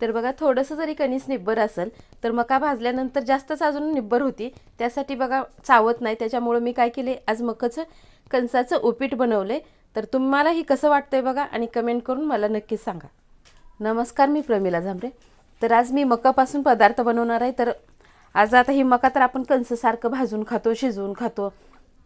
तर बघा थोडंसं जरी कणीस निब्बर असेल तर मका भाजल्यानंतर जास्तच अजून निब्बर होती, त्यासाठी बघा चावत नाही. त्याच्यामुळं मी काय केले, आज मकाचं कणसाचं उपीट बनवले. तर तुम्हालाही कसं वाटतंय बघा आणि कमेंट करून मला नक्कीच सांगा. नमस्कार, मी प्रमिला झांबरे. तर आज मी मकापासून पदार्थ बनवणार आहे. तर आज आता ही मका तर आपण कणसासारखं भाजून खातो, शिजवून खातो.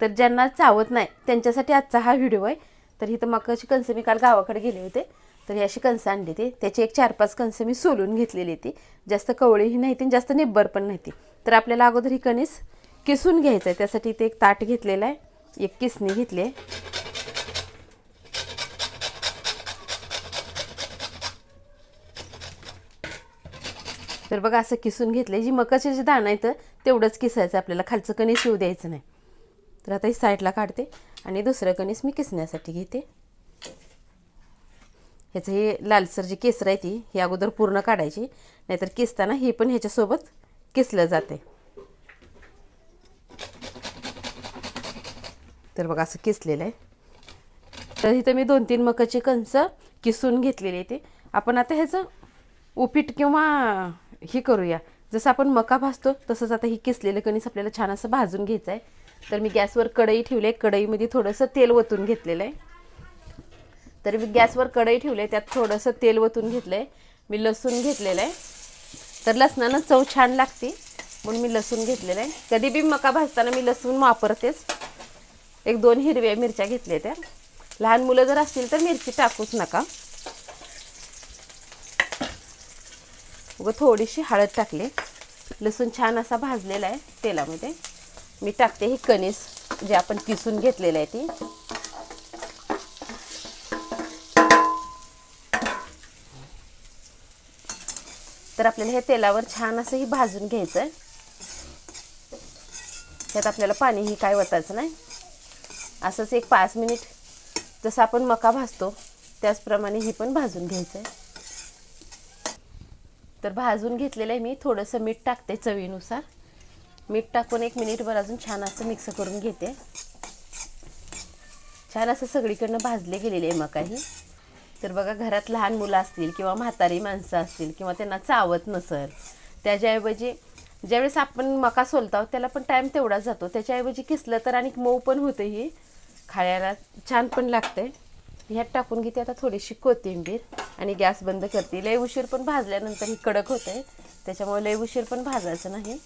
तर ज्यांना चावत नाही त्यांच्यासाठी आजचा हा व्हिडिओ आहे. तर इथं मकाची कणसं मी काल गावाकडे गेले होते, तर ही अशी कणसं आणली ती. त्याची एक 4-5 कणसं मी सोलून घेतलेली ती. जास्त कवळीही नाही ती, जास्त निब्बर पण नाही ती. तर आपल्याला अगोदर ही कणीस किसून घ्यायचं आहे. त्यासाठी इथे एक ताट घेतलेलं आहे, एक किसणी घेतली आहे. तर बघा असं किसून घेतलं. जी मकाचे जे दाणं आहे तर तेवढंच किसायचं आपल्याला, खालचं कणीस येऊ द्यायचं नाही. तर आता ही साईडला काढते आणि दुसरं कणीस मी किसण्यासाठी घेते. ह्याचं हे लालसर जी केसर आहे ती ही अगोदर पूर्ण काढायची, नाहीतर किसताना ही पण ह्याच्यासोबत किसलं जाते. तर बघा असं किसलेलं आहे. तर इथं मी 2-3 मकाची कणसं किसून घेतलेली आहे. ते आपण आता ह्याचं उपीट किंवा ही करूया. जसं आपण मका भाजतो तसंच आता ही किसलेलं कणीस आपल्याला छान असं भाजून घ्यायचं आहे. तर मी गॅसवर कढई ठेवली आहे. कढईमध्ये थोडंसं तेल ओतून घेतलेलं आहे. तर मी गॅसवर कढई ठेवली आहे, त्यात थोडंसं तेल ओतून घेतलं आहे. मी लसूण घेतलेलं आहे. तर लसणानं चव छान लागते म्हणून मी लसूण घेतलेलं आहे. कधी बी मका भाजताना मी लसूण वापरतेच. 1-2 हिरव्या मिरच्या घेतल्या त्या. लहान मुलं जर असतील तर मिरची टाकूच नका. उगं थोडीशी हळद टाकली. लसूण छान असा भाजलेला आहे तेलामध्ये. मी टाकते ही कणीस जे आपण किसून घेतलेलं आहे ती. तर आपल्याला हे तेलावर छान असं ही भाजून घ्यायचं आहे. त्यात आपल्याला पाणीही काय ओतायचं नाही. असंच एक 5 मिनिट जसं आपण मका भाजतो त्याचप्रमाणे ही पण भाजून घ्यायचं आहे. तर भाजून घेतलेलं आहे मी. थोडंसं मीठ टाकते चवीनुसार. मीठ टाकून 1 मिनिटभर अजून छान असं मिक्स करून घेते. छान असं सगळीकडनं भाजले गेलेले आहे मका ही. तर बघा घरात लहान मुलं असतील किंवा म्हातारी माणसं असतील किंवा त्यांना चावत नसेल, त्याच्याऐवजी ज्यावेळेस आपण मका सोलतो त्याला पण टाईम तेवढाच जातो. त्याच्याऐवजी किसलं तर आणि मऊ पण होतं, ही खायला छान पण लागते. ह्यात टाकून घेते आता थोडीशी कोथिंबीर आणि गॅस बंद करते. लय उशीर पण भाजल्यानंतर ही कडक होते, त्याच्यामुळे लय उशीर पण भाजायचं नाही.